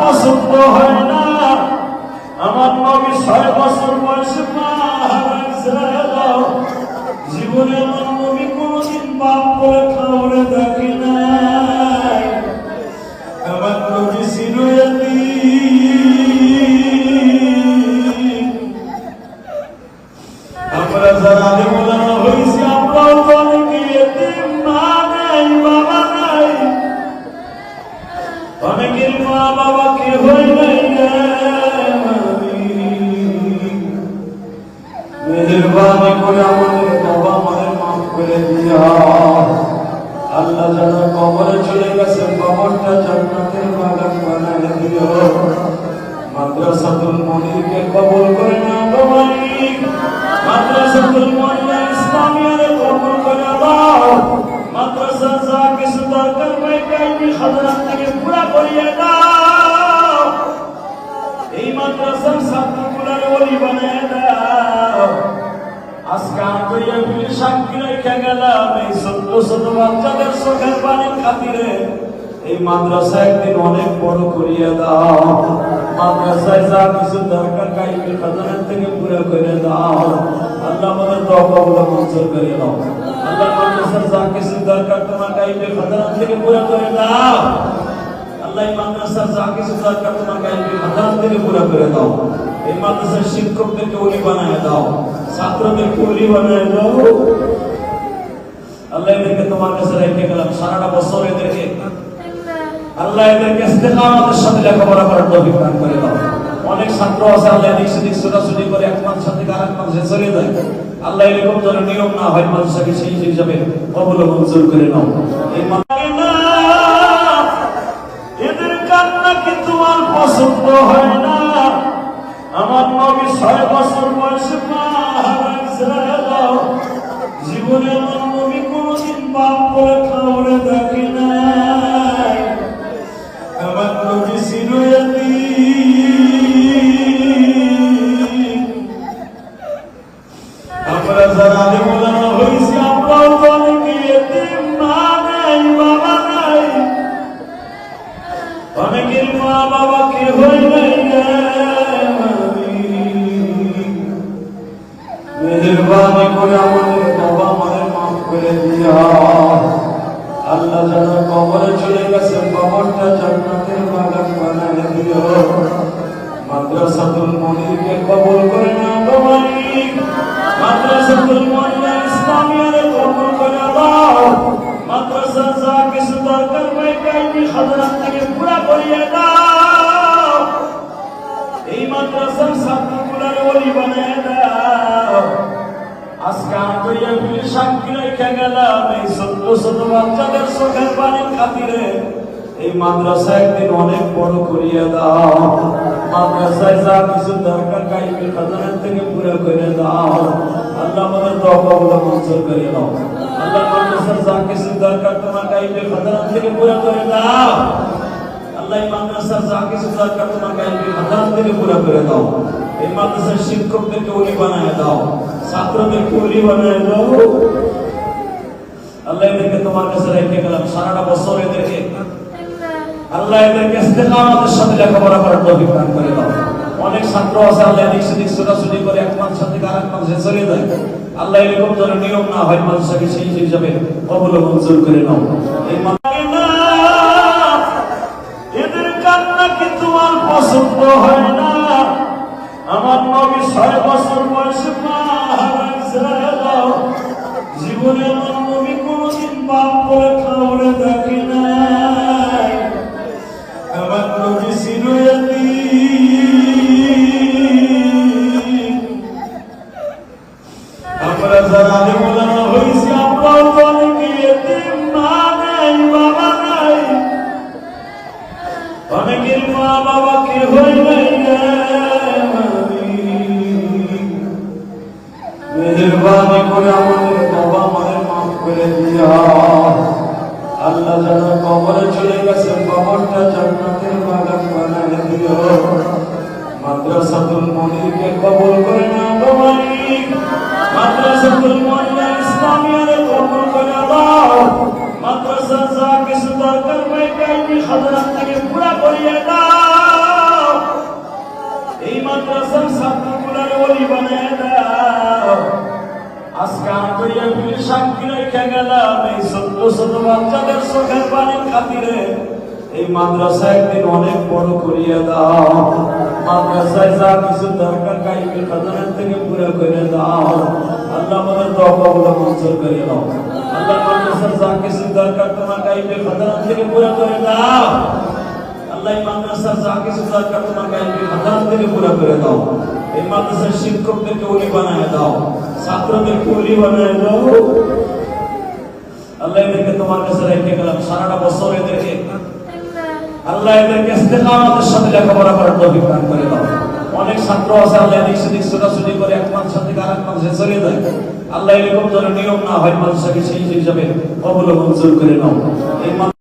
পছন্দ হয় না। আমার নবী 6 বছর বয়সে মা হারাইছে। জীবনে আমার নবী কোনদিন পাপ করে খাওয়ারে দেখে নাই। আমার নবী ছিল আমরা যারা আলেমুলামা হয়েছি আমরাও তো অনেকে এতিম, মা নাই বাবা নাই, অনেকের মা বাবা কে হই নাই। মেহেরবানি করে আমাদের বাবা মায়ের মাফ করে দিয়া। আল্লাহ যারা কবরে চলে গেছে কবরটা জান্নাতের বাগান বানায় দিও। মাদ্রাসাতুল মুনিরকে কবুল করে নাও গো মালিক। মাদ্রাসাতুল মুনির ইসলামিয়ারে কবুল করে দাও। মাদ্রাসা যা কিছু দরকার বাইকাইনি হযরত থেকে পুরা করিয়ে দাও। এই মাদ্রাসার ছাত্রগুলোর ওলি বানায় দাও। আজকে আন্তরিক বিলি সাক্ষী রেখে গেলাম এই ছোট্ট ছোট বাচ্চাদের চোখের পানির খাতিরে এই মাদ্রাসা একদিন অনেক বড় করিয়ে দাও। মাদ্রাসায় যা কিছু দরকার কাইবে খাজানার থেকে পুরো করে দাও। আল্লাহ আমাদের দোয়াগুলো মঞ্জুর করে নাও। আল্লাহ মাদ্রাসার যা কিছু দরকার তোমার কাইবে খাজানার থেকে পুরো করে দাও। আল্লাহ মাদ্রাসার যা কিছু দরকার তোমার কাইবে খাজানার থেকে পুরো করে দাও। এই মাদ্রাসার শিক্ষকদেরকে ওলি বানায় দাও, ছাত্রদেরকে ওলি বানায় দাও। আল্লাহ এদেরকে তোমার কাছে রেখে গেলাম সারাটা বছর এদেরকে আল্লাহ এদেরকে ইস্তেকামতের সাথে লেখাপড়া করার তৌফিক দান করে দাও। অনেক ছাত্র আছে আল্লাহ এদিক সেদিক ছোটাছুটি করে এক মাদ্রাসা থেকে আরেক মাদ্রাসায় চলে যায়। আল্লাহ এরকম যেন নিয়ম না হয়, মাদ্রাসাকে সেই হিসাবে কবুল ও মঞ্জুর করে নাও। এদের কান্না কি তোমার পছন্দ হয় না? আমার নবী 6 বছর বয়সে মা হারাইছে। জীবনে আমার নবী কোনদিন পাপ করে খাওয়ারে দেখে নাই। আমার নবী ছিল আমরা যারা আলেমুলামা হয়েছি আমরাও তো অনেকে এতিম, মা নাই বাবা নাই, অনেকের মা বাবা কে হই নাই। মেহেরবানি করে আমাদের বাবা মায়ের মাফ করে দিয়া। আল্লাহ যারা কবরে চলে গেছে কবরটা জান্নাতের বাগান বানায় দিও। মাদ্রাসাতুল মুনিরকে কবুল করে নাও গো মালিক। মাদ্রাসাতুল মুনির ইসলামিয়ারে কবুল করে দাও। মাদ্রাসা যা কিছু দরকার বাইকাইনি হযরত থেকে পুরা করিয়ে দাও। এই মাদ্রাসার ছাত্রগুলোর ওলি বানায় দাও। আজকে আন্তরিক বিলি সাক্ষী রেখে গেলাম এই ছোট্ট ছোট বাচ্চাদের চোখের পানির খাতিরে এই মাদ্রাসা একদিন অনেক বড় করিয়ে দাও। মাদ্রাসায় যা কিছু দরকার কাইবে খাজানার থেকে পুরো করে দাও। আল্লাহ আমাদের দোয়াগুলো মঞ্জুর করে নাও। আল্লাহ মাদ্রাসার যা কিছু দরকার তোমার কাইবে খাজানার থেকে পুরো করে দাও। আল্লাহ মাদ্রাসার যা কিছু দরকার তোমার কাইবে খাজানার থেকে পুরো করে দাও। এই মাদ্রাসার শিক্ষকদেরকে ওলি বানায় দাও, ছাত্রদেরকে ওলি বানায় দাও। আল্লাহ এদেরকে তোমার কাছে রেখে গেলাম সারাটা বছর এদেরকে আল্লাহ এদেরকে ইস্তেকামতের সাথে লেখাপড়া করার তৌফিক দান করে দাও। অনেক ছাত্র আছে আল্লাহ এদিক সেদিক ছোটাছুটি করে এক মাদ্রাসা থেকে আরেক মাদ্রাসায় চলে যায়। আল্লাহ এরকম যেন নিয়ম না হয়, মাদ্রাসাকে সেই হিসাবে কবুল ও মঞ্জুর করে নাও। এই এদের কান্না কি তোমার পছন্দ হয় না? আমার নবী 6 বছর বয়সে মা হারাইছে। জীবনে আমার নবী কোনদিন পাপ করে খাওয়ারে দেখে নাই। আমার নবী ছিল আমরা যারা আলেমুলামা হয়েছি আমরাও তো অনেকে এতিম, মা নাই বাবা নাই, অনেকের মা বাবা কে হই নাই। মেহেরবানি করে আমাদের বাবা মায়ের মাফ করে দিয়া। আল্লাহ যারা কবরে চলে গেছে কবরটা জান্নাতের বাগান বানায় দিও। মাদ্রাসাতুল মুনিরকে কবুল করে নাও গো মালিক। মাদ্রাসাতুল মুনির ইসলামিয়ারে কবুল করে দাও। মাদ্রাসা যা কিছু দরকার বাইকাইনি হযরত থেকে পুরা করিয়ে দাও। মাদ্রাসার ছাত্রগুলার ওলি বানায় দাও। আজকে আন্তরিয়া ফিরে সাক্ষী রেখে গেলাম এই ছোট্ট ছোট বাচ্চাদের চোখের পানির খাতিরে এই মাদ্রাসা একদিন অনেক বড় করিয়ে দাও। মাদ্রাসায় যা কিছু দরকার কাইবে খাজানার থেকে পুরো করে দাও। আল্লাহ আমাদের দোয়াগুলো মঞ্জুর করে দাও। আল্লাহ মাদ্রাসার যা কিছু দরকার তোমার কাইবে খাজানার থেকে পুরো করে দাও। আল্লাহ মাদ্রাসার যা কিছু দরকার তোমার কাইবে খাজানার থেকে পুরো করে দাও। এই মাদ্রাসার শিক্ষকদেরকে ওলি বানায় দাও, ছাত্রদেরকে ওলি বানায় দাও। আল্লাহ এদেরকে তোমার কাছে রেখে গেলাম সারাটা বছর এদেরকে আল্লাহ এদেরকে ইস্তেকামতের সাথে লেখাপড়া করার তৌফিক দান করে দাও। অনেক ছাত্র আছে আল্লাহ এদিক সেদিক ছোটাছুটি করে এক মাদ্রাসা থেকে আরেক মাদ্রাসায় চলে যায়। আল্লাহ এরকম যেন নিয়ম না হয়, মাদ্রাসাকে সেই হিসাবে কবুল ও মঞ্জুর করে নাও। এই